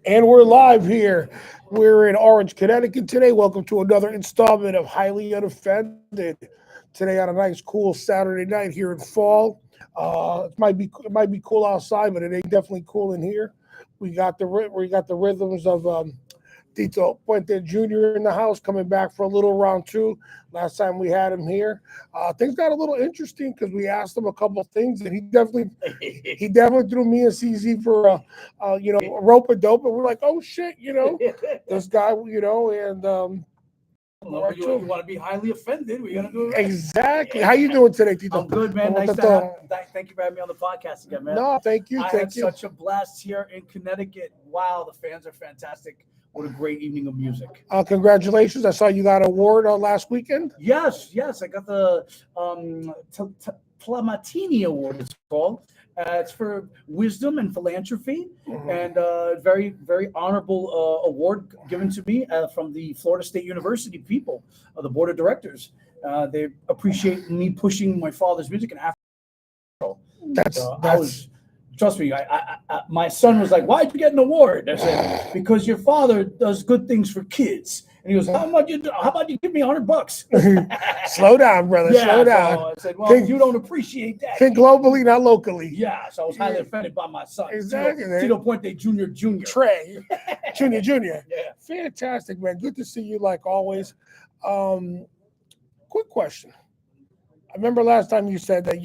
And we're live here. We're in Orange, Connecticut today. Welcome to another installment of Highly Unoffended. Today on a nice, cool Saturday night here in fall. It might be cool outside, but it ain't definitely cool in here. We got the rhythms of Tito Puente Jr. in the house coming back for a little round two. Last time we had him here, things got a little interesting because we asked him a couple of things, and he definitely threw me and CZ for a rope a dope, and we're like, oh shit, this guy, and Well, you want to be highly offended? We gotta do it right. exactly. How you doing today, Tito? I'm good, man. What Nice the to thought? thank you for having me on the podcast again, man. No, thank you, I thank had you. such a blast here in Connecticut. Wow, the fans are fantastic. What a great evening of music. Congratulations! I saw you got an award last weekend. Yes, I got the Plamatini Award. It's called. It's for wisdom and philanthropy, and very, very honorable award given to me from the Florida State University people, the board of directors. They appreciate me pushing my father's music and Afro. That's I was, trust me, my son was like, "Why'd you get an award?" I said, "Because your father does good things for kids." And he goes, "How about you give me $100?" Slow down, brother. Yeah, Slow down. so I said, "Well, you don't appreciate that." Think globally, not locally. Yeah, so I was highly offended by my son. Exactly, man. Tito Puente Jr. Trey, Junior. Yeah. Fantastic, man. Good to see you, like always. Quick question. I remember last time you said that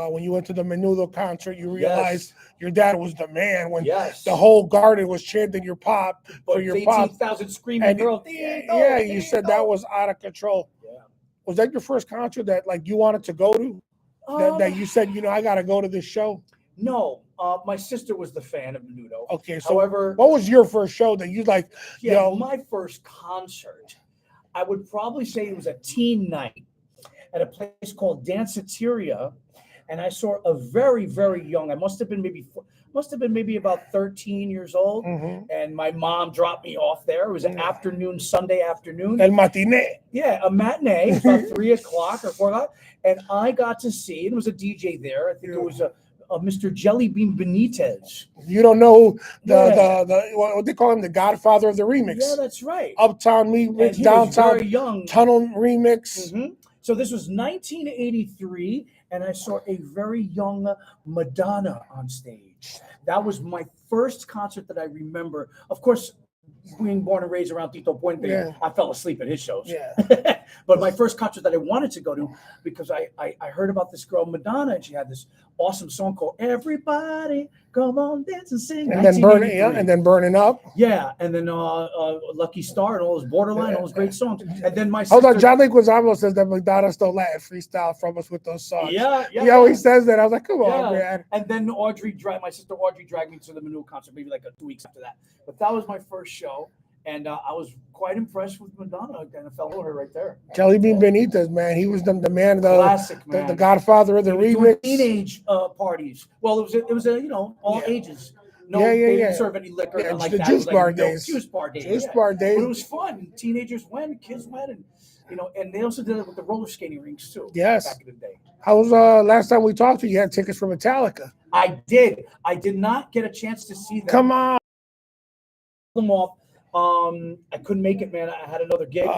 when you went to the Menudo concert, you realized your dad was the man. When the whole garden was chanting your pop for your pop, 18,000 screaming girls. Yeah, you said that was out of control. Yeah. Was that your first concert that like you wanted to go to? That you said, I got to go to this show? No, my sister was the fan of Menudo. Okay, so however, what was your first show that you like? My first concert, I would probably say it was a teen night at a place called Danceteria, and I saw a very, very young. I must have been maybe about 13 years old, and my mom dropped me off there. It was an afternoon, Sunday afternoon. El matinee. Yeah, a matinee, about 3 o'clock or 4 o'clock, and I got to see. And it was a DJ there. I think it was a Mr. Jellybean Benitez. You don't know the what they call him, the Godfather of the remix. Yeah, that's right. Uptown remix, downtown very young. tunnel remix. So this was 1983, and I saw a very young Madonna on stage. That was my first concert that I remember. Of course, being born and raised around Tito Puente, I fell asleep at his shows. Yeah. But my first concert that I wanted to go to, because I heard about this girl Madonna, and she had this awesome song called "Everybody Come On Dance and Sing," and then burning up. Yeah, and then Lucky Star and all those Borderline, all those great songs. And then my sister, hold on, John Leguizamo says that Madonna stole Latin freestyle from us with those songs. Yeah. He always says that. I was like, come on, man. And then my sister Audrey dragged me to the Manu concert, maybe like 2 weeks after that. But that was my first show. And I was quite impressed with Madonna, and I fell over right there. Jellybean Benitez, man, he was the man, classic, man. The Godfather of the remix. Teenage parties. Well, it was all ages. No, they didn't serve any liquor. Like the that. juice bar days. Juice bar days. Juice bar days. But it was fun. Teenagers went, kids went, and and they also did it with the roller skating rinks too. Yes. Back in the day. How was last time we talked to you? You had tickets for Metallica. I did. I did not get a chance to see them. Come on. Them off. I couldn't make it, man. I had another gig.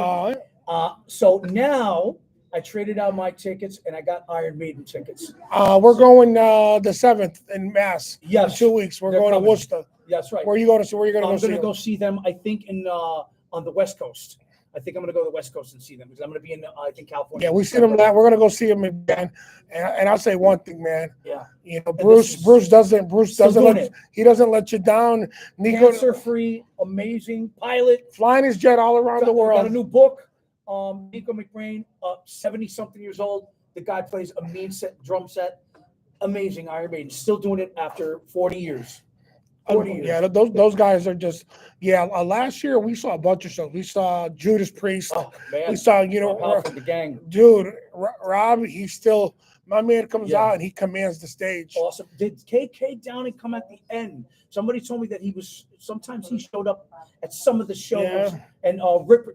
So now I traded out my tickets and I got Iron Maiden tickets. We're going the 7th in Mass. Yes. In 2 weeks. We're going to Worcester. That's right. Where are you going to see? Where are you going to go I'm see? I'm going to go see them, I think, on the West Coast. I think I'm going to go to the West Coast and see them because I'm going to be in, I think, California. Yeah, we see them. We're going to go see them again. And I'll say one thing, man. Yeah. Bruce doesn't let you down. Nico, cancer-free, amazing pilot, flying his jet all around the world. Got a new book. Nico McBrain, 70-something years old. The guy plays a mean drum set. Amazing Iron Maiden. Still doing it after 40 years. 40 years. Yeah, those guys are just. Yeah, last year we saw a bunch of shows. We saw Judas Priest. Oh, man. We saw the gang. Dude, Rob. He's still My man comes Yeah. out and he commands the stage. Awesome. Did KK Downing come at the end? Somebody told me that sometimes he showed up at some of the shows. Yeah. And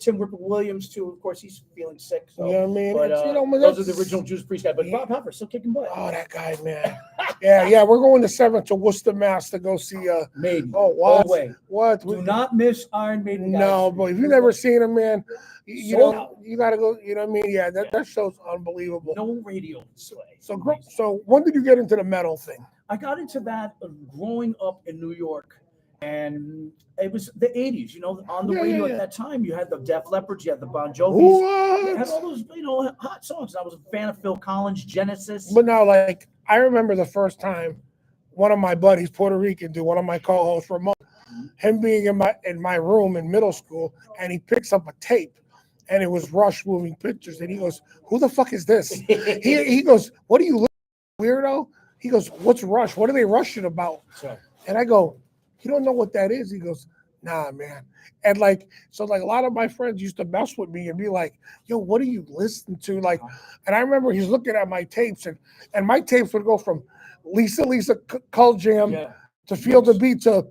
Tim Ripper Williams, too. Of course, he's feeling sick. So. You know what I mean? But man, those are the original Judas Priest guys. But Yeah. Bob Hopper still kicking butt. Oh, that guy, man. yeah. We're going the 7th to Worcester, Mass. to go see Maiden. Oh, what? All the way. What? Do not miss Iron Maiden. Guys. No, but if you've never seen him, man, you Sold know out. you gotta go. You know what I mean? Yeah, that show's unbelievable. No radio play. So when did you get into the metal thing? I got into that growing up in New York, and it was the 80s. You know, on the radio at that time, you had the Def Leppard, you had the Bon Jovis, you had all those, hot songs. I was a fan of Phil Collins, Genesis. But now, like, I remember the first time one of my buddies, Puerto Rican dude, one of my co-hosts, Ramon, him being in my room in middle school, and he picks up a tape, and it was Rush Moving Pictures, and he goes, "Who the fuck is this?" he goes, "What are you, weirdo?" He goes, "What's Rush? What are they rushing about?" Right. And I go, "You don't know what that is?" He goes, "Nah, man." And so a lot of my friends used to mess with me and be like, "Yo, what are you listening to?" Like, and I remember he's looking at my tapes, and my tapes would go from Lisa Cull Jam to Feel the Beat to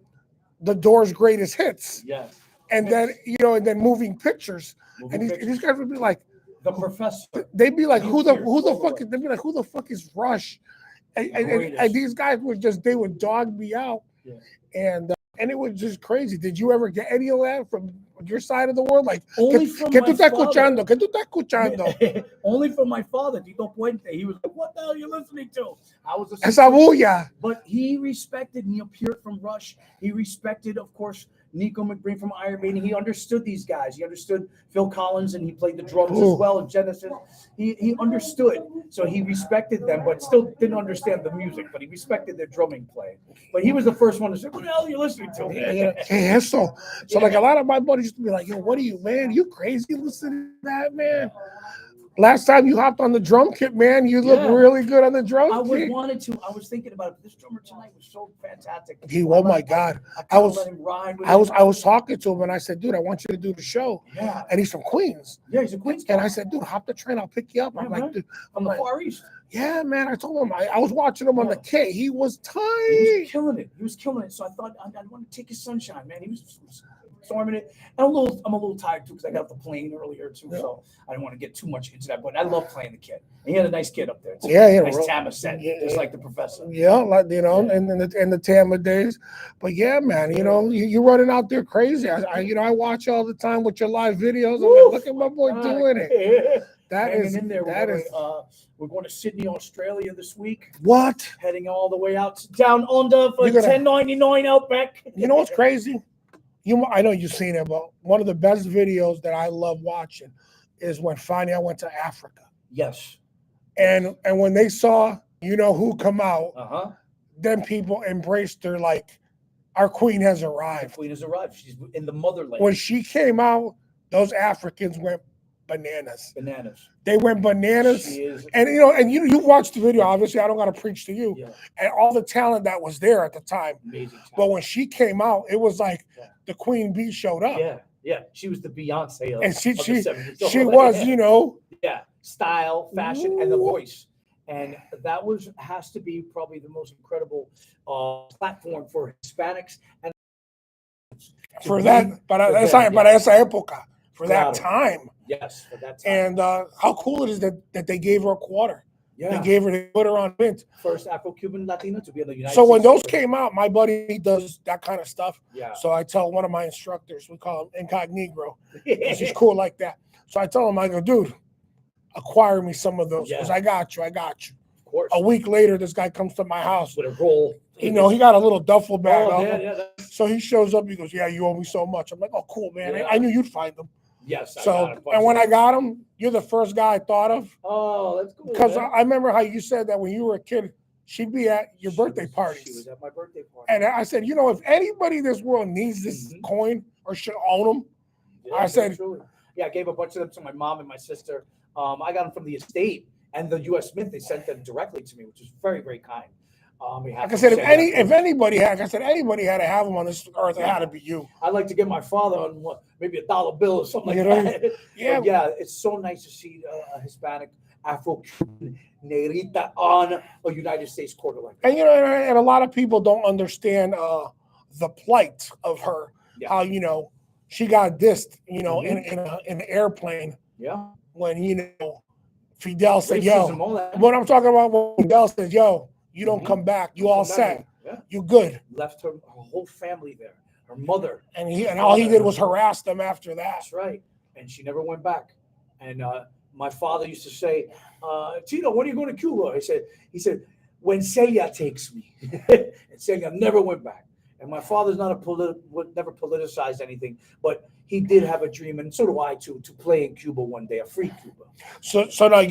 the Doors' Greatest Hits. Yes. And then, and then Moving Pictures. These guys would be like, The Professor. They'd be like, who the fuck is, they'd be like, who the fuck is Rush? And these guys they would dog me out. Yeah. And it was just crazy. Did you ever get any of that from your side of the world? Like, only from my father. ¿Qué tú estás escuchando? Only from my father, Tito Puente. He was like, "What the hell are you listening to?" I was Esa bulla. But he respected Neil Peart from Rush. He respected, of course, Nico McBreen from Iron Maiden. He understood these guys. He understood Phil Collins, and he played the drums as well in Genesis. He understood. So he respected them, but still didn't understand the music. But he respected their drumming playing. But he was the first one to say, "What the hell are you listening to?" Yeah. So like a lot of my buddies used to be like, "Yo, what are you, man? You crazy listening to that, man?" Last time you hopped on the drum kit, man, you look really good on the drum kit. I was thinking about it. This drummer tonight was so fantastic. Oh my God. I was talking to him and I said, "Dude, I want you to do the show." Yeah. And he's from Queens. Yeah, he's a Queens guy. And I said, "Dude, hop the train, I'll pick you up." I'm like, "Dude, from the Far East." Yeah, man. I told him I was watching him on the kit. He was tight. He was killing it. So I thought I want to take his sunshine, man. He was storming it. And I'm a little tired too because I got off the plane earlier too, so I didn't want to get too much into that. But I love playing the kid. And he had a nice kid up there too. Nice Tama set, just like the Professor. Yeah, like and the Tama days. But yeah, man, you're running out there crazy. I watch all the time with your live videos. I'm like, look at my boy doing it. We're going to Sydney, Australia this week. What? Heading all the way out down under for $10.99 Outback. You know what's crazy? I know you've seen it, but one of the best videos that I love watching is when finally I went to Africa. Yes. And when they saw who come out, then people embraced her like our queen has arrived. The queen has arrived. She's in the motherland. When she came out, those Africans went bananas. They went bananas. And you watched the video. Obviously, I don't got to preach to you. Yeah. And all the talent that was there at the time. Amazing talent. But when she came out, it was like the Queen Bee showed up. Yeah. She was the Beyonce of, and she she was, style, fashion, and the voice. And that has to be probably the most incredible platform for Hispanics and para esa época. For that time. Yes, for that time. And how cool it is that they gave her a quarter. Yeah. They put her on mint. First Afro-Cuban Latina to be in the United States. So when those came out, my buddy does that kind of stuff. Yeah. So I tell one of my instructors, we call him Incognito, because he's cool like that. So I tell him, I go, "Dude, acquire me some of those because I got you. Of course. A week later, this guy comes to my house with a roll. He got a little duffel bag. Yeah. So he shows up. He goes, "Yeah, you owe me so much." I'm like, "Oh, cool, man. Yeah. I knew you'd find them." Yes. And when I got them, you're the first guy I thought of. Oh, that's cool. Because I remember how you said that when you were a kid, she'd be at your birthday parties. She was at my birthday party. And I said, if anybody in this world needs this coin or should own them, I said, I gave a bunch of them to my mom and my sister. I got them from the estate and the U.S. Mint. They sent them directly to me, which was very, very kind. Like I said, if anybody had to have them on this earth, it had to be you. I'd like to get my father on maybe $1 bill or something like that. Yeah, but yeah, it's so nice to see a Hispanic Afro-Cuban negrita on a United States quarter like that. And and a lot of people don't understand the plight of her. Yeah. How she got dissed, Mhm. in an airplane Yeah. when Fidel said, Racism, "Yo," all that. what I'm talking about when Fidel says, "Yo, you don't Mhm. come back, you Don't all come back set, here. Yeah. you good," Left her whole family there, her mother. and all he did was harass them after that. That's right. And she never went back. And my father used to say, Tito, when are you going to Cuba? He said, when Celia takes me. And Celia never went back. And my father's not never politicized anything, but he did have a dream, and so do I too, to play in Cuba one day, a free Cuba. So now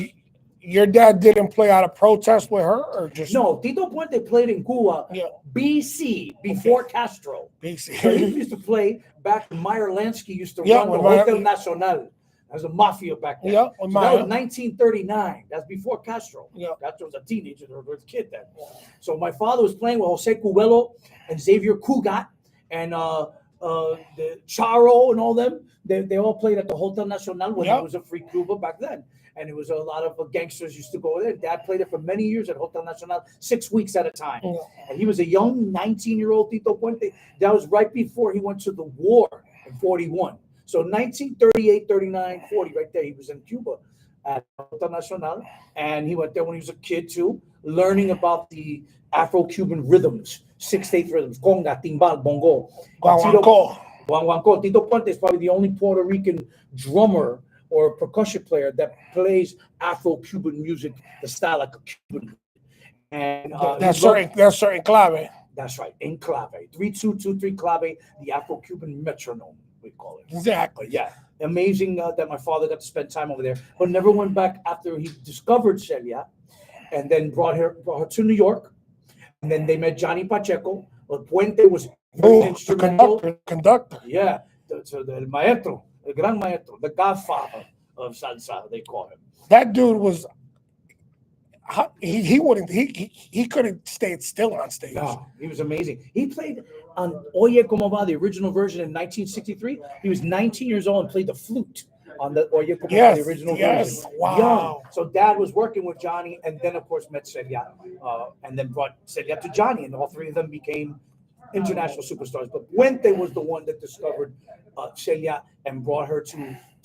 your dad didn't play out of protest with her, or just No, Tito Puente played in Cuba, Yeah. BC, before Castro. So he basically? used to play back when Meyer Lansky used to Yeah, run the when Meyer- Hotel Nacional. That was a mafia back then. Yeah, So when that Meyer- was 1939. That's before Castro. Yeah. Castro was a teenager or a kid then. So my father was playing with Jose Cubelo and Xavier Cugat and the Charo and all them. They all played at the Hotel Nacional when Yeah. it was a free Cuba back then. And it was a lot of gangsters used to go there. Dad played it for many years at Hotel Nacional, 6 weeks at a time. Yeah. And he was a young 19-year-old Tito Puente. That was right before he went to the war in 41. So 1938, 39, 40, right there, he was in Cuba at Hotel Nacional. And he went there when he was a kid too, learning about the Afro-Cuban rhythms, 6/8 rhythms, conga, timbal, bongo. Guaguancó. Guaguancó. Tito Puente is probably the only Puerto Rican drummer or percussion player that plays Afro-Cuban music, the style like a Cuban. And That's certain clave. that's right, in clave, 3-2-2-3 clave, the Afro-Cuban metronome, we call it. Exactly. But yeah, amazing that my father got to spend time over there, but never went back after he discovered Celia, and then brought her to New York, and then they met Johnny Pacheco. But Puente was very Oh, the instrumental. conductor. Yeah, el maestro, el gran maestro, the godfather of salsa, they call him. That dude was. He wouldn't. He couldn't stay still on stage. No, he was amazing. He played on Oye Como Va, the original version in 1963. He was 19 years old and played the flute on the Oye Como Va, the original version. Wow. Young. So Dad was working with Johnny, and then of course met Celia, and then brought Celia to Johnny, and all three of them became international superstars. But Puente was the one that discovered Celia and brought her to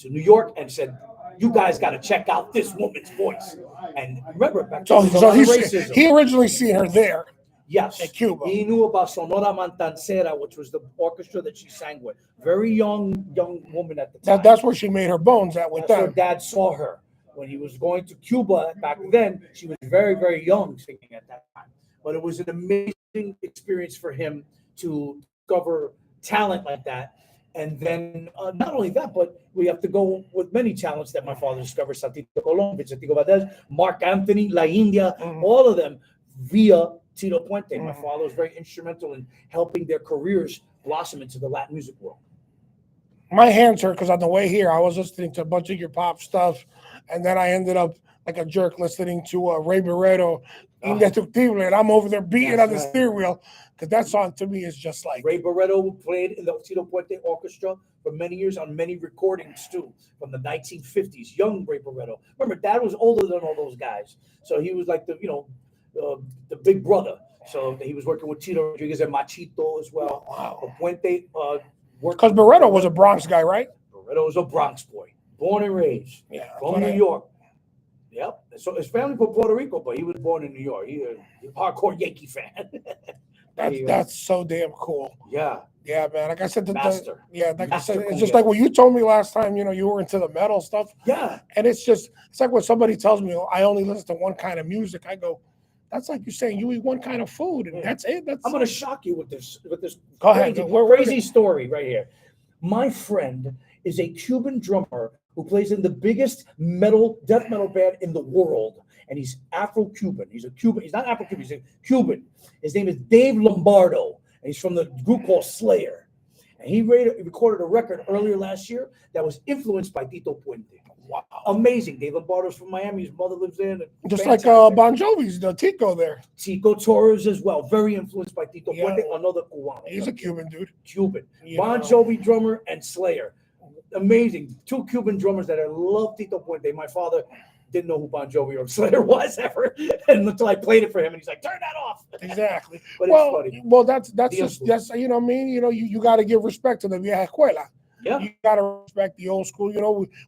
New York and said, "You guys got to check out this woman's voice." And remember, back then, So racism. he originally seen her there. Yes, in Cuba. He knew about Sonora Mantancera, which was the orchestra that she sang with. Very young woman at the time. That's where she made her bones at with That's where them. Dad saw her when he was going to Cuba back then. She was very, very young singing at that time. But it was an amazing experience for him to discover talent like that. And then not only that, but we have to go with many talents that my father discovered: Santito Colón, Vicentico Valdez, Mark Anthony, La India, all of them via Tito Puente. My father was very instrumental in helping their careers blossom into the Latin music world. My hands hurt because on the way here, I was listening to a bunch of your pop stuff, and then I ended up like a jerk listening to Ray Barreto, Indestructible, and I'm over there beating on the steering wheel because that song to me is just like Ray Barreto played in the Tito Puente Orchestra for many years on many recordings too, from the 1950s. Young Ray Barreto. Remember, Dad was older than all those guys, so he was like the big brother. So he was working with Tito Rodriguez and Machito as well. Wow. Puente worked Because Barreto was a Bronx guy, right? Barreto was a Bronx boy, born and raised from New York. Yep. So his family from Puerto Rico, but he was born in New York. He's a hardcore Yankee fan. That's so damn cool. Yeah. Yeah, man. Like I said, like I said, it's just like what you told me last time. You were into the metal stuff. Yeah. And it's like when somebody tells me I only listen to one kind of music. I go, that's like you saying you eat one kind of food, and that's it. I'm going to shock you with this. Go ahead. Crazy story right here. My friend is a Cuban drummer who plays in the biggest death metal band in the world. And he's Afro-Cuban. He's a Cuban. He's not Afro-Cuban. He's a Cuban. His name is Dave Lombardo. And he's from the group called Slayer. And he recorded a record earlier last year that was influenced by Tito Puente. Wow. Amazing. Dave Lombardo's from Miami. His mother lives there. Just fantastic. Like Bon Jovi's, the Tico there. Tico Torres as well. Very influenced by Tito Puente. Another Cubano. He's a Cuban dude. Cuban. Bon Jovi drummer and Slayer. Amazing. Two Cuban drummers that I love Tito Puente. My father didn't know who Bon Jovi or Slayer was ever, and until I played it for him, and he's like, "Turn that off." Exactly. But well, it's funny. well, that's The just you know what I mean. You got to give respect to the vieja escuela. Yeah, You got to respect the old school.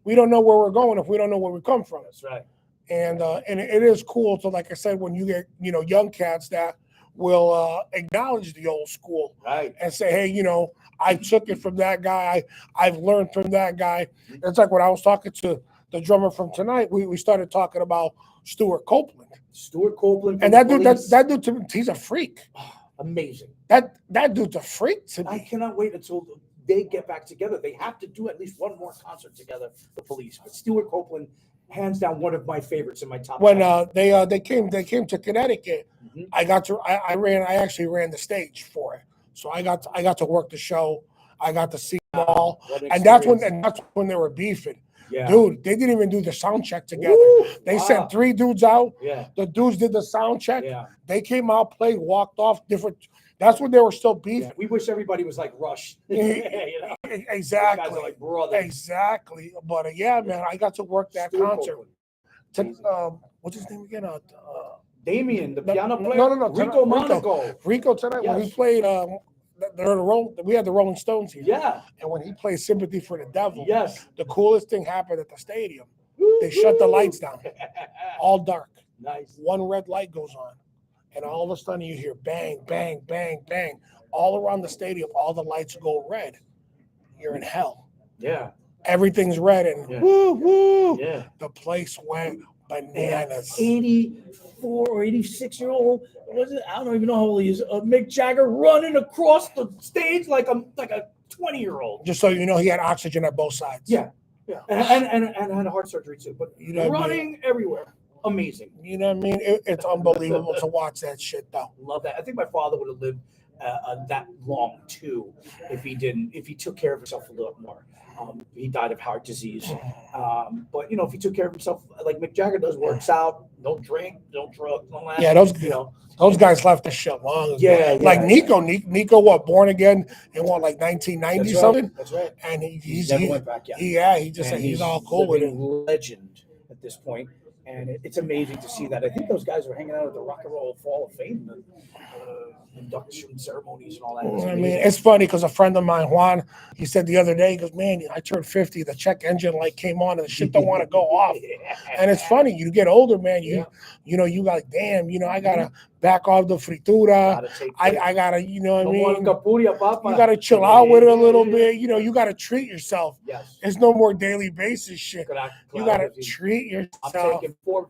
We don't know where we're going if we don't know where we come from. that's right. And it is cool to, like I said, when you get young cats that will acknowledge the old school, Right. and say, hey, I took it from that guy. I've learned from that guy. It's like when I was talking to the drummer from tonight, we started talking about Stuart Copeland. Stuart Copeland, And that dude to me, he's a freak. Oh, amazing. That dude's a freak to me. I cannot wait until they get back together. They have to do at least one more concert together, the Police. But Stuart Copeland, hands down, one of my favorites in my top. When they came to Connecticut, Mhm. I actually ran the stage for it. So I got to work the show. I got to see them all. And that's when they were beefing. Yeah. Dude, they didn't even do the sound check together. Woo! They sent 3 dudes out. Yeah. The dudes did the sound check. Yeah. They came out, played, walked off. That's when they were still beefing. Yeah. We wish everybody was like Rush. Exactly. Guys are like brothers. Exactly. But yeah, man, I got to work that Stuart concert. What's his name again? Damien, the piano player. No. Rico Monaco. Rico tonight when he played. We had the Rolling Stones here. Yeah. And when he played "Sympathy for the Devil," yes, the coolest thing happened at the stadium. They shut the lights down, all dark. Nice. One red light goes on, and all of a sudden you hear bang, bang, bang, bang, all around the stadium. All the lights go red. You're in hell. Yeah. Everything's red, and woo, woo. Yeah. The place went bananas. 84 or 86-year-old, was it? I don't even know how old he is. Mick Jagger running across the stage like a 20-year-old. Just so you know, he had oxygen at both sides. Yeah, yeah, and had a heart surgery too. But running everywhere, amazing. You know what I mean? It's unbelievable to watch that shit, though. Love that. I think my father would have lived that long too if he took care of himself a little more. He died of heart disease. But if he took care of himself like Mick Jagger does, works out, don't drink, don't drug, don't that. Yeah, those guys left the shit long ago. Yeah, like Nico, what, born again in what, like 1990 something? That's right. And he never went back. He just said he's all cool with it. Legend at this point, and it's amazing to see that. I think those guys were hanging out at the Rock and Roll Hall of Fame. Induction ceremonies and all that. I mean, it's funny because a friend of mine, Juan, he said the other day, he goes, man, I turned 50, the check engine light came on and the shit don't want to go off. And it's funny, you get older, man, you got, damn, I got to back off the fritura. I got to, you know what I mean? You got to chill out with it a little bit. You got to treat yourself. Yes. It's no more daily basis shit. You got to treat yourself. I'm taking 4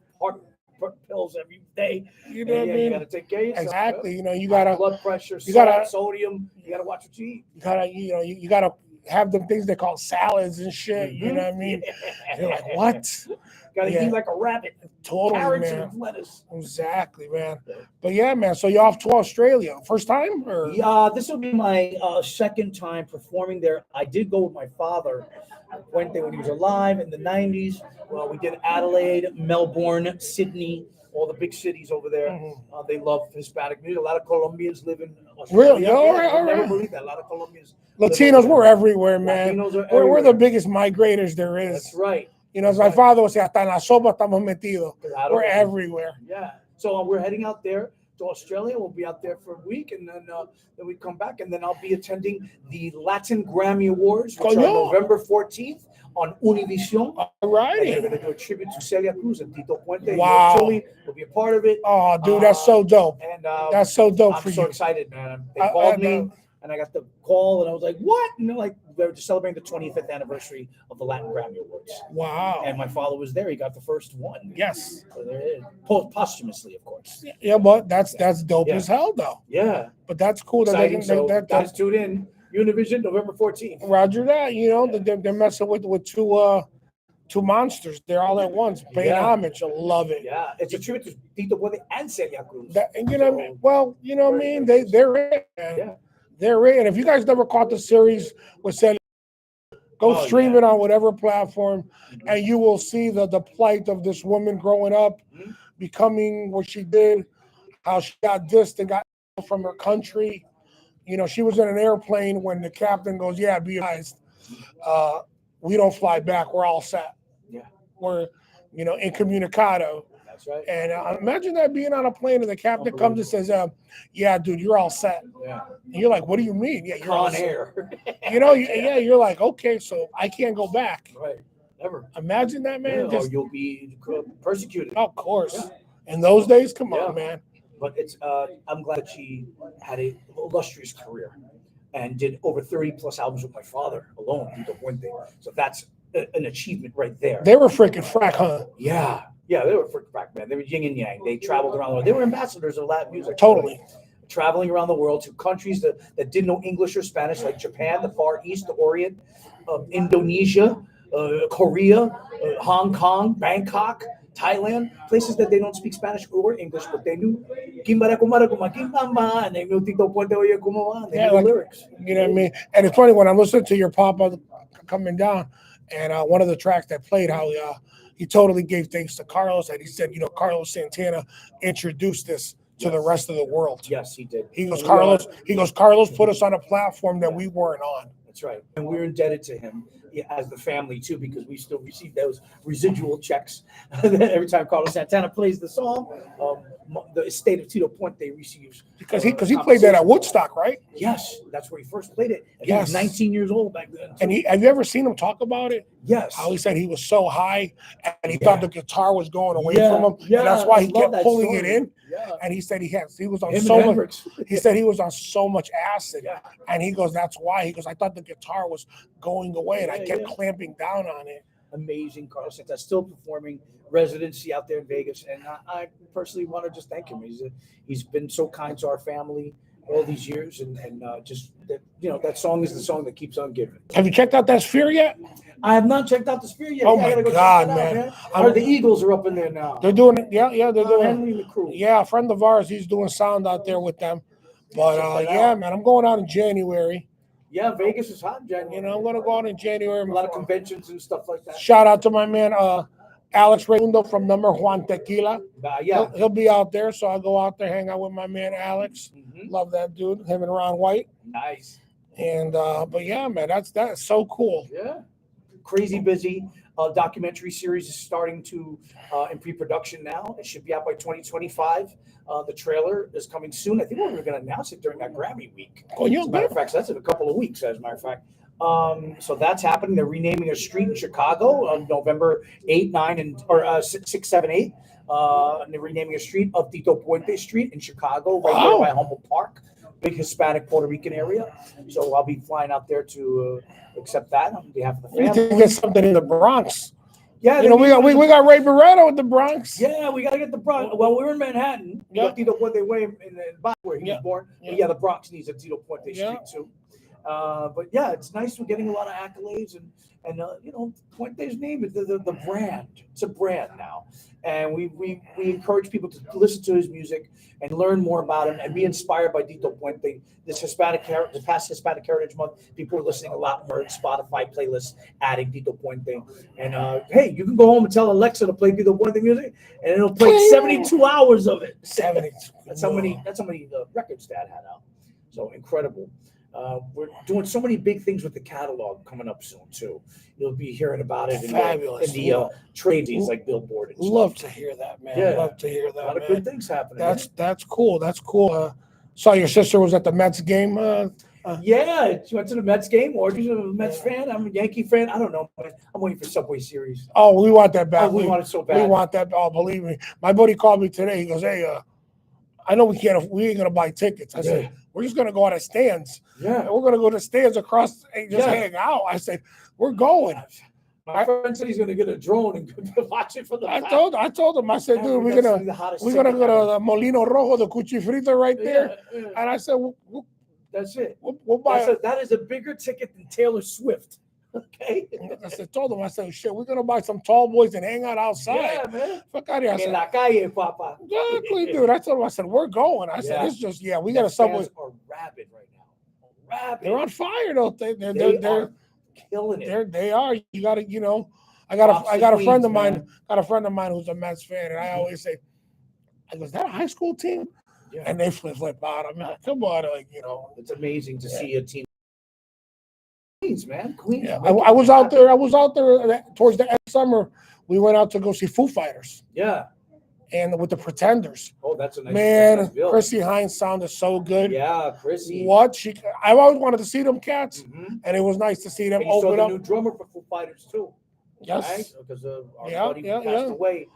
pills every day. You know what I mean? You got to take care of yourself. Exactly. You got to blood pressure, sodium. You got to watch what you eat. You got to have the things they call salads and shit. You know what I mean? You're like, what? Got to eat like a rabbit. Totally, carrots man. and lettuce. Exactly, man. But yeah, man. So you're off to Australia. First time? Or? Yeah, this will be my second time performing there. I did go with my father, Puente, when he was alive in the 90s. Well, we did Adelaide, Melbourne, Sydney, all the big cities over there. Mm-hmm. They love Hispanic music. A lot of Colombians live in Australia. Really? All right. I never believe that. A lot of Colombians. Latinos, we're everywhere, man. We're the biggest migrators there is. That's right. As my father would say, hasta en la sopa estamos metidos. We're everywhere. Yeah. So we're heading out there to Australia. We'll be out there for a week, and then we come back, and then I'll be attending the Latin Grammy Awards, which are November 14th on Univision. All righty. They're going to do a tribute to Celia Cruz and Tito Puente. Wow. Chile will be a part of it. Oh, dude, that's so dope. And that's so dope I'm for so you. excited, man. They called me, and I got the call, and I was like, what? And they're like, they were just celebrating the 25th anniversary of the Latin Grammy Awards. Wow. And my father was there. He got the first one. Yes. So there it is. Posthumously, of course. Yeah, but that's dope as hell, though. Yeah. But that's cool. Exciting. Guys, tune in. Univision, November 14th. Roger that. They're messing with two monsters. They're all at once paying homage. I love it. Yeah, it's a tribute to Tito Puente and Celia Cruz. Well, you know what I mean? They're it. Yeah. They're it. And if you guys never caught the series with Celia, go stream it on whatever platform, and you will see the plight of this woman growing up, becoming what she did, how she got dissed and got from her country. She was in an airplane when the captain goes, yeah, be advised, we don't fly back. We're all set. Yeah. incommunicado. That's right. And imagine that being on a plane and the captain comes and says, yeah, dude, you're all set. Yeah. And you're like, what do you mean? Yeah, you're all Con set. Air. You're like, okay, so I can't go back. Right. Never. Imagine that, man. Or you'll be persecuted. Of course. In those days, come on, Yeah. man. But I'm glad that she had a illustrious career and did over 30 plus albums with my father alone, Tito Puente. So that's an achievement right there. They were freaking frack, huh? Yeah, they were freaking frack, man. They were yin and yang. They traveled around the world. They were ambassadors of Latin music. Totally. Traveling around the world to countries that didn't know English or Spanish, like Japan, the Far East, the Orient, Indonesia, Korea, Hong Kong, Bangkok, Thailand, places that they don't speak Spanish or English, but they knew and they knew Tito Puente Oye Como Va, and they knew the lyrics. You know what I mean? And it's funny when I'm listening to your Papa coming down, and one of the tracks that played, how he totally gave thanks to Carlos, and he said, Carlos Santana introduced this to the rest of the world. Yes, he did. He goes, Carlos put us on a platform that we weren't on. That's right. And we're indebted to him as the family, too, because we still receive those residual checks every time Carlos Santana plays the song. The estate of Tito Puente receives. Because he played that at Woodstock, right? Yes, that's where he first played it. And yes. He was 19 years old back then. And have you ever seen him talk about it? Yes. How he said he was so high and he thought the guitar was going away from him. Yeah. And that's why he kept pulling it in. Yeah. And he said he was on so much. He said he was on so much acid. Yeah. And he goes, that's why. He goes, I thought the guitar was going away, and I kept clamping down on it. Amazing, Carlos Santana, still performing residency out there in Vegas, and I personally want to just thank him. He's been so kind to our family all these years, and just that song is the song that keeps on giving. Have you checked out that Sphere yet? I have not checked out the Sphere yet. Oh my God, man! The Eagles are up in there now. They're doing it. Yeah, they're doing Henry and the crew. Yeah, a friend of ours, he's doing sound out there with them. But man, I'm going out in January. Yeah, Vegas is hot in January. I'm going to go out in January. A lot of conventions and stuff like that. Shout out to my man, Alex Raimundo from Number Juan Tequila. Yeah. He'll be out there, so I'll go out there, hang out with my man, Alex. Mm-hmm. Love that dude, him and Ron White. Nice. And, but yeah, man, that's so cool. Yeah. Crazy busy. Documentary series is starting to in pre-production now. It should be out by 2025. The trailer is coming soon. I think we were going to announce it during that Grammy week. Oh, yeah. As a matter of fact, so that's in a couple of weeks, as a matter of fact. So that's happening. They're renaming a street in Chicago on November 8, 9, or 6, 7, 8. And they're renaming a street of Tito Puente Street in Chicago, right there by Humboldt Park, big Hispanic Puerto Rican area. So I'll be flying out there to accept that on behalf of the family. We need to get something in the Bronx. Yeah, we got Ray Barretto in the Bronx. Yeah, we got to get the Bronx. Well, we're in Manhattan. We got Tito Puente Way in where he was born. But the Bronx needs a Tito Puente Street too. But yeah, it's nice. We're getting a lot of accolades, and Puente's name is the brand. It's a brand now, and we encourage people to listen to his music and learn more about him and be inspired by Tito Puente. This past Hispanic Heritage Month, people are listening a lot more in Spotify playlists, adding Tito Puente. And hey, you can go home and tell Alexa to play Tito Puente music, and it'll play 72 hours of it. 70. That's how many records Dad had out. So incredible. We're doing so many big things with the catalog coming up soon too. You'll be hearing about it in the trades like Billboard. And love to hear that, man. Yeah. Love to hear that. A lot of good things happening. That's cool. That's cool. Saw your sister was at the Mets game. Yeah, she went to the Mets game. Audrey's a Mets fan. I'm a Yankee fan. I don't know. I'm waiting for Subway Series. Oh, we want that back. We want it so bad. We want that. Oh, believe me. My buddy called me today. He goes, "Hey, I know we ain't gonna buy tickets." I said, "We're just gonna go out of stands. Yeah, and we're gonna go to stands across and just hang out." I said, "We're going." My friend said he's gonna get a drone and watch it from the back. I told him. I said, "Dude, we're gonna go to the Molino Rojo, the Cuchifrito right there." Yeah. And I said, "That's it. We'll buy." That is a bigger ticket than Taylor Swift. Okay. Told him, I said, "Shit, we're gonna buy some tall boys and hang out outside." Yeah, man. Fuck out of here. En la calle, papa. Exactly, dude. I told him, I said, "We're going." I said, "It's just, we got a Subway." Fans are rabid right now. Rabid. They're on fire, though. They're killing it. They are. You got to, I got a friend of mine. Got a friend of mine who's a Mets fan, and I always say, "Is that a high school team?" Yeah. And they flip out. I'm like, "Come on, It's amazing to see a team. Queens, man. Queens. Yeah, make I it was out happen. there. I was out there towards the end of summer. We went out to go see Foo Fighters Yeah. and with the Pretenders. Oh, that's a nice Man, bill. Chrissy Hines sounded so good. Yeah, Chrissy. I always wanted to see them cats, Mhm. and it was nice to see them And you saw open the up. new drummer for Foo Fighters too, Yes, right? Because our Yeah, buddy yeah, passed yeah. away.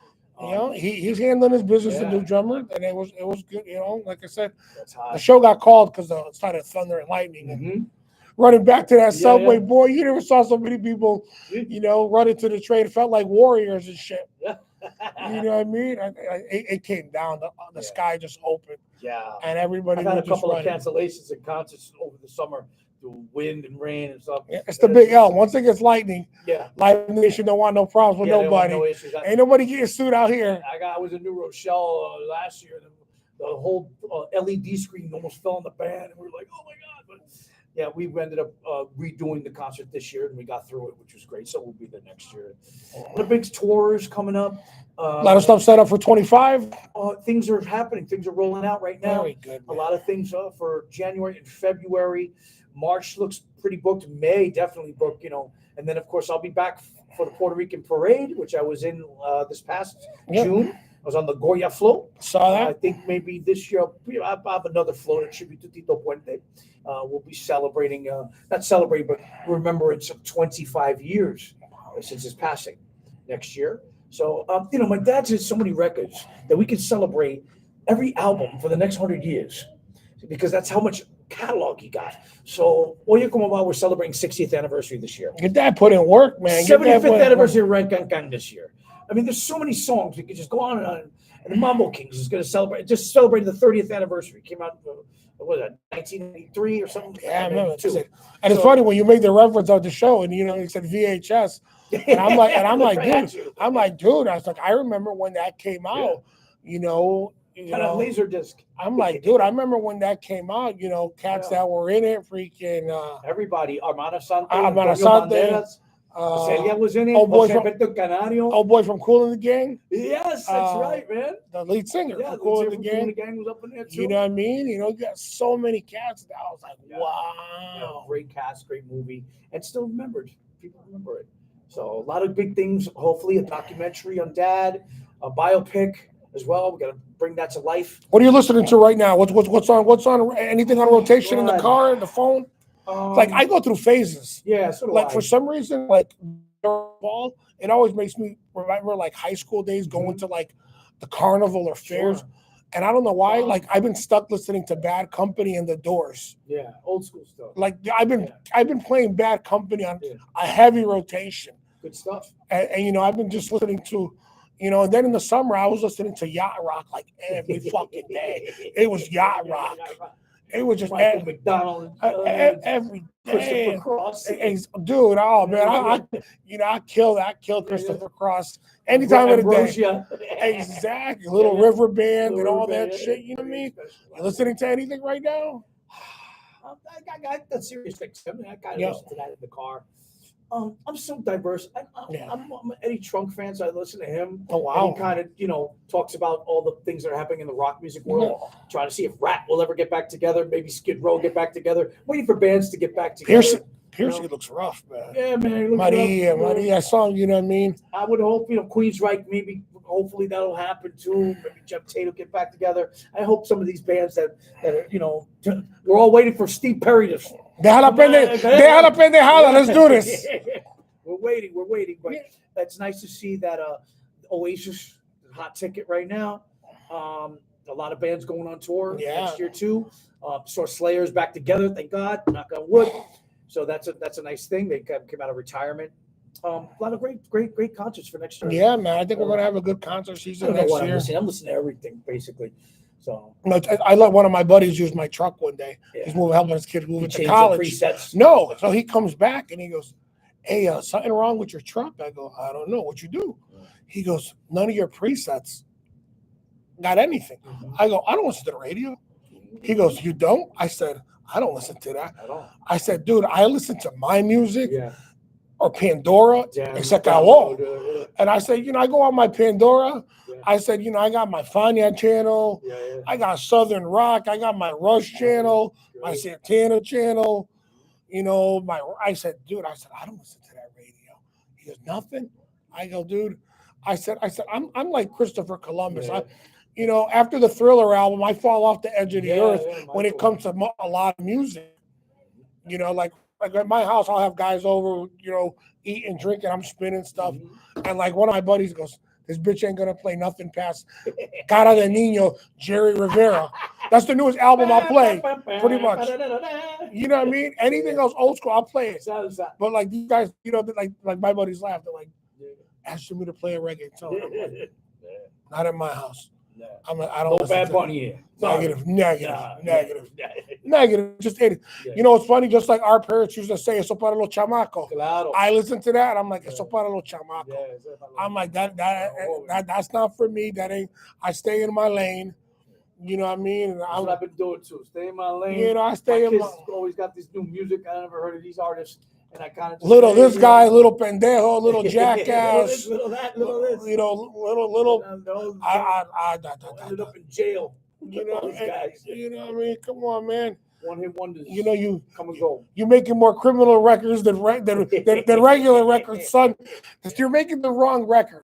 He's handling his business, the Yeah. new drummer, and it was good. Like I said, That's the hot. show got called because it started thunder and lightning. And Mhm. running back to that Yeah, subway, yeah. boy, you never saw so many people, running to the train. It felt like warriors and shit. You know what I mean? It came down. The Yeah. sky just opened, Yeah. and everybody I've had a was just couple of running. cancellations in concerts over the summer through wind and rain and stuff. Yeah, it's the big L. Once it gets lightning, Yeah. Live Nation don't want no problems with Yeah, they don't want nobody. no issues. Ain't nobody getting sued out here. I was in New Rochelle last year. The whole LED screen almost fell on the band, and we were like, "Oh my god!" But yeah, we ended up redoing the concert this year, and we got through it, which was great. So we'll be there next year. The big tours coming up. A lot of stuff set up for 25. Things are happening. Things are rolling out right now. Very good. A lot of things for January and February. March looks pretty booked. May definitely booked. And then of course I'll be back for the Puerto Rican parade, which I was in this past June. I was on the Goya float. Saw that. I think maybe this year I'll have another float in tribute to Tito Puente. We'll be celebrating, not celebrating, but remembrance of 25 years since his passing next year. So, my dad has so many records that we can celebrate every album for the next 100 years because that's how much catalog he got. So, Oye Como Va, we're celebrating 60th anniversary this year. Your dad put in work, man. 75th anniversary of Ren Can Can this year. I mean, there's so many songs. We could just go on and on. And the Mambo Kings is going to just celebrated the 30th anniversary. Came out, what was that, 1983 or something? Yeah, I remember. Too. And it's funny when you made the reference of the show, and it said VHS, and I'm like, dude, I was like, I remember when that came out, kind of laser disc. I'm like, dude, I remember when that came out. Cats that were in it, freaking everybody, Armada Sante, Celia was in it. Old boy from Kool and the Gang. Yes, that's right, man. The lead singer from Kool and the Gang. Was up in there too. You know what I mean? You got so many cats that I was like, wow. Yeah, great cast, great movie, and still remembered. People remember it. So a lot of big things. Hopefully, a documentary on Dad, a biopic as well. We got to bring that to life. What are you listening to right now? What's on? What's on? Anything on rotation in the car, the phone? Like I go through phases. Yeah, so like for some reason, like fall, it always makes me remember like high school days going to like the carnival or fairs. Sure. And I don't know why, like I've been stuck listening to Bad Company and The Doors. Yeah, old school stuff. Like I've been playing Bad Company on a heavy rotation. Good stuff. And I've been just listening to, and then in the summer I was listening to yacht rock like every fucking day. It was yacht rock. It was just Michael McDonald, every day. Christopher Cross, dude. Oh man, I kill Christopher Cross anytime of the day. Exactly, Little River Band and all that shit. You know what I mean? You listening to anything right now? I got that serious fix. I mean, I kind of listen to that in the car. I'm so diverse. I'm an Eddie Trunk fan, so I listen to him. Oh wow! And he kind of, talks about all the things that are happening in the rock music world. Trying to see if Rat will ever get back together. Maybe Skid Row get back together. Waiting for bands to get back together. Piercy looks rough, man. Yeah, man. He looks Maria song. You know what I mean? I would hope, Queensryche, maybe. Hopefully that'll happen too. Maybe Jeff Tate will get back together. I hope some of these bands that are, we're all waiting for Steve Perry to. Deja la pendejada. Let's do this. We're waiting. But that's nice to see that Oasis hot ticket right now. A lot of bands going on tour next year too. Saw Slayer's back together. Thank God. Knock on wood. So that's a nice thing. They came out of retirement. A lot of great concerts for next year. Yeah, man. I think we're gonna have a good concert season next year. I'm listening to everything basically. So I let one of my buddies use my truck one day. He's helping his kid move into college. No, so he comes back and he goes, "Hey, something wrong with your truck?" I go, "I don't know. What you do?" He goes, "None of your presets got anything." I go, "I don't listen to the radio." He goes, "You don't?" I said, "I don't listen to that." I said, "Dude, I listen to my music or Pandora, except I won't." And I said, I go on my Pandora. I said, I got my Fania channel. I got Southern Rock. I got my Rush channel, my Santana channel. I said, dude, I don't listen to that radio. He goes, nothing. I go, dude. I said, I'm like Christopher Columbus. After the Thriller album, I fall off the edge of the earth when it comes to a lot of music. Like at my house, I'll have guys over, eating, drinking, I'm spinning stuff. And like one of my buddies goes, this bitch ain't gonna play nothing past Cara de Niño, Jerry Rivera. That's the newest album I'll play, pretty much. You know what I mean? Anything else old school, I'll play it. But like these guys, like my buddies laugh. They're like, asking me to play a reggaeton. Not in my house. I'm like, I don't. No Bad Bunny here. Negative. Just hate it. It's funny. Just like our parents used to say, "Eso para los chamacos." Claro. I listen to that. I'm like, "Eso para los chamacos." I'm like, that's not for me. That ain't. I stay in my lane. You know what I mean? That's what I've been doing too. Stay in my lane. I stay in my. Always got this new music. I never heard of these artists. And I kind of little this guy, little pendejo, little jackass, little that, little this, little. I ended up in jail. Those guys. You know what I mean? Come on, man. One hit wonders. You come and go. You're making more criminal records than regular records, son. Because you're making the wrong record.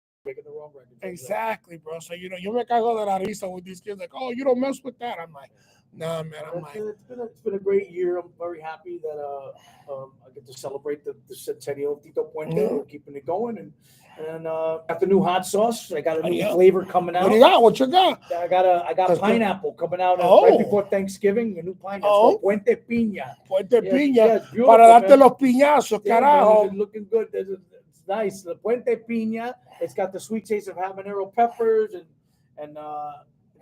Exactly, bro. So you make I go that risa with these kids like, oh, you don't mess with that. I'm like, nah, man. It's been a great year. I'm very happy that I get to celebrate the centennial of Tito Puente. We're keeping it going, and got the new hot sauce. I got a new flavor coming out. What you got? I got pineapple coming out right before Thanksgiving. A new pineapple, Puente Piña. Puente Piña. Para darte los piñazos, carajo. Man, it's looking good. It's nice. The Puente Piña. It's got the sweet taste of habanero peppers and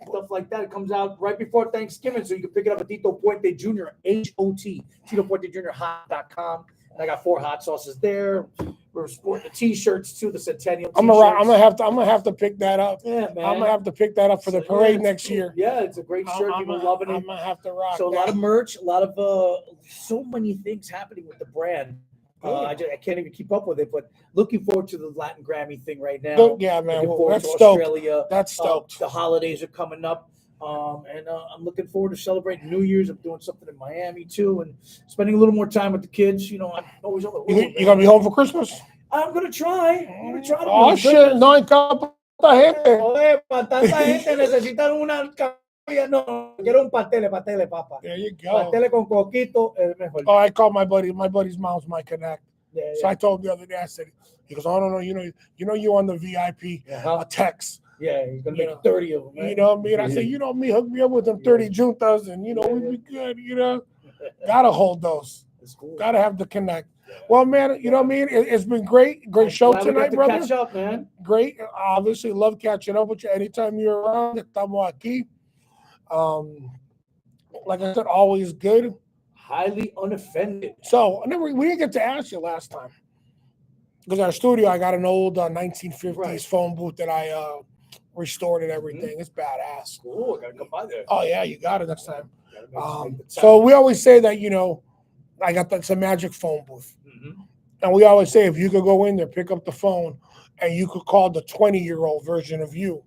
stuff like that. It comes out right before Thanksgiving, so you can pick it up at Tito Puente Jr. HOT, Tito Puente Jr. Hot.com. And I got 4 hot sauces there. We're sporting the T-shirts too, the Centennial. I'm gonna have to pick that up. Yeah, man. I'm gonna have to pick that up for the parade next year. Yeah, it's a great shirt. People loving it. I'm gonna have to rock. So a lot of merch, a lot of so many things happening with the brand. I can't even keep up with it, but looking forward to the Latin Grammy thing right now. Yeah, man. That's Australia. That's stoked. The holidays are coming up. And I'm looking forward to celebrating New Year's. I'm doing something in Miami too, and spending a little more time with the kids. I'm always on the road. You gonna be home for Christmas? I'm gonna try. Oh shit! No hay tanta gente. Oye, para tanta gente necesitan una. No, quiero un pastel, papa. There you go. Pastel con coquito es mejor. Oh, I called my buddy. My buddy's mom's my connect. Yeah. So I told him the other day. I said, he goes, "Oh no, you on the VIP text." Yeah, he's gonna make 30 of them. Right? You know what I mean? I said, me, hook me up with them 30 juntas, and we'd be good. Gotta hold those. It's cool. Gotta have the connect. Well, man, you know what I mean? It's been great show tonight, brother. Catch up, man. Great. Obviously, love catching up with you anytime you're around. Estamos aquí. Like I said, always good. Highly unoffended. So we didn't get to ask you last time because our studio, I got an old 1950s phone booth that I restored and everything. It's badass. Cool. I gotta come by there. Oh yeah, you got it next time. So we always say that I got that's a magic phone booth, and we always say if you could go in there, pick up the phone, and you could call the 20-year-old version of you.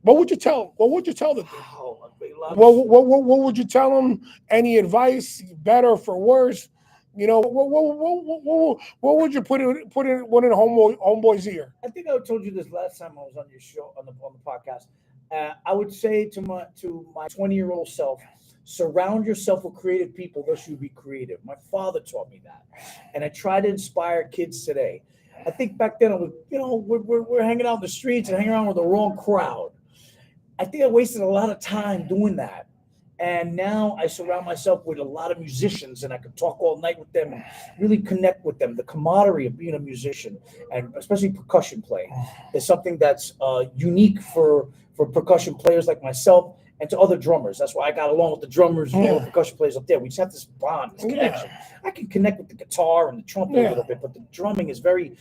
What would you tell? What would you tell them? What would you tell them? Any advice, better for worse? What would you put in one in homeboy's ear? I think I told you this last time I was on your show on the podcast. I would say to my 20-year-old self, surround yourself with creative people, thus you be creative. My father taught me that, and I try to inspire kids today. I think back then I was, we're hanging out in the streets and hanging around with the wrong crowd. I think I wasted a lot of time doing that. And now I surround myself with a lot of musicians, and I can talk all night with them and really connect with them. The camaraderie of being a musician, and especially percussion playing, is something that's unique for percussion players like myself and to other drummers. That's why I got along with the drummers and all the percussion players up there. We just have this bond, this connection. I can connect with the guitar and the trumpet a little bit, but the drumming is very...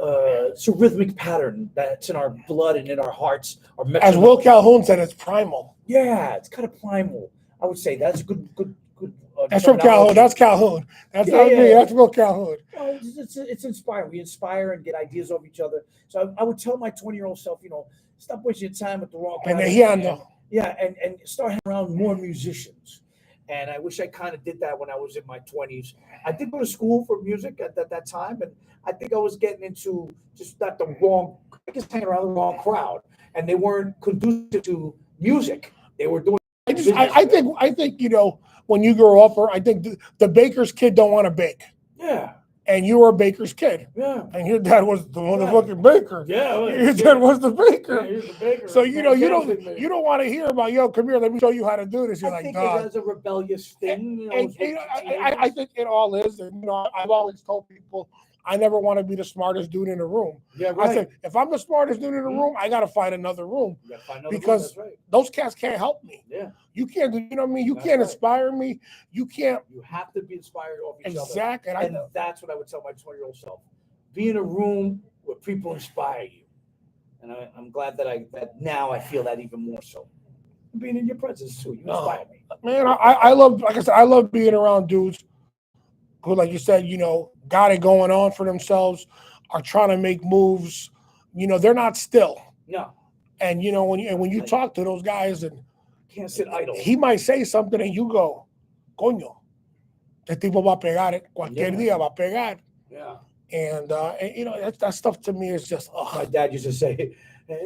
it's a rhythmic pattern that's in our blood and in our hearts. As Will Calhoun said, it's primal. Yeah, it's kind of primal. I would say that's good. That's from Calhoun. That's Calhoun. That's not me. That's Will Calhoun. It's inspiring. We inspire and get ideas of each other. So I would tell my 20-year-old self, stop wasting your time with the wrong crowd. And and start hanging around more musicians. And I wish I kind of did that when I was in my 20s. I did go to school for music at that time, and I think I was getting into just not the wrong, I guess hanging around the wrong crowd, and they weren't conducive to music. They were doing. I think when you grow up, or I think the baker's kid don't want to bake. Yeah. And you were a baker's kid. Yeah. And your dad was the motherfucking baker. Yeah. Your dad was the baker. Yeah, he was the baker. So you don't want to hear about, yo, come here, let me show you how to do this. You're I like, think dog. that's a rebellious thing. I think it all is. And, I've always told people I never want to be the smartest dude in the room. Yeah, right. I said, if I'm the smartest dude in the room, I got to find another room. Because those cats can't help me. Yeah. You can't do, what I mean? You can't inspire me. You can't. You have to be inspired off each other. Exactly. And that's what I would tell my 20-year-old self. Be in a room where people inspire you. And I'm glad that now I feel that even more so. Being in your presence too. You inspire me. Man, I love, like I said, I love being around dudes who, like you said, got it going on for themselves, are trying to make moves. They're not still. No. And when you talk to those guys, and can't sit idle. He might say something and you go, coño, este tipo va a pegar, cualquier día va a pegar. Yeah. And that stuff to me is just. My dad used to say,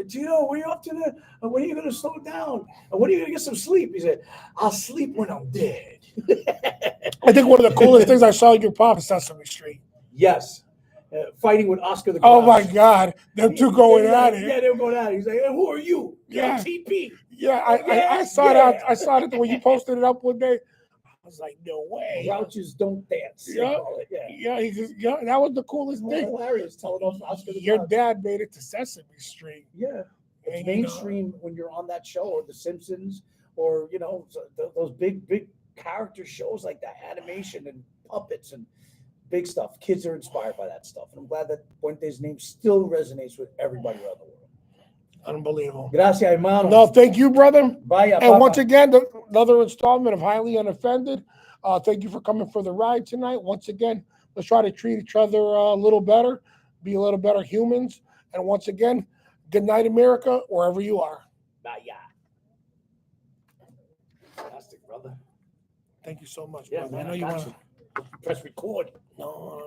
Gino, when you're up to that, when are you going to slow down? When are you going to get some sleep? He said, I'll sleep when I'm dead. I think one of the coolest things I saw in your pop is Sesame Street. Yes. Fighting with Oscar the Grouch. Oh my God, them two going at it. Yeah, they were going at it. He's like, hey, who are you? Yeah, TP. Yeah, I saw that. I saw that when you posted it up one day. I was like, no way. Grouches don't dance. Yeah, that was the coolest thing. Hilarious. Telling off Oscar the Grouch. Your dad made it to Sesame Street. Yeah, it's mainstream when you're on that show, or The Simpsons, or those big character shows like that, animation and puppets and big stuff. Kids are inspired by that stuff. And I'm glad that Puente's name still resonates with everybody around the world. Unbelievable. Gracias, hermano. No, thank you, brother. Vaya, and papa. Once again, another installment of Highly Unoffended. Thank you for coming for the ride tonight. Once again, let's try to treat each other a little better, be a little better humans. And once again, good night, America, wherever you are. Vaya. Fantastic, brother. Thank you so much, Yeah, brother. man, I know you want to press record. No.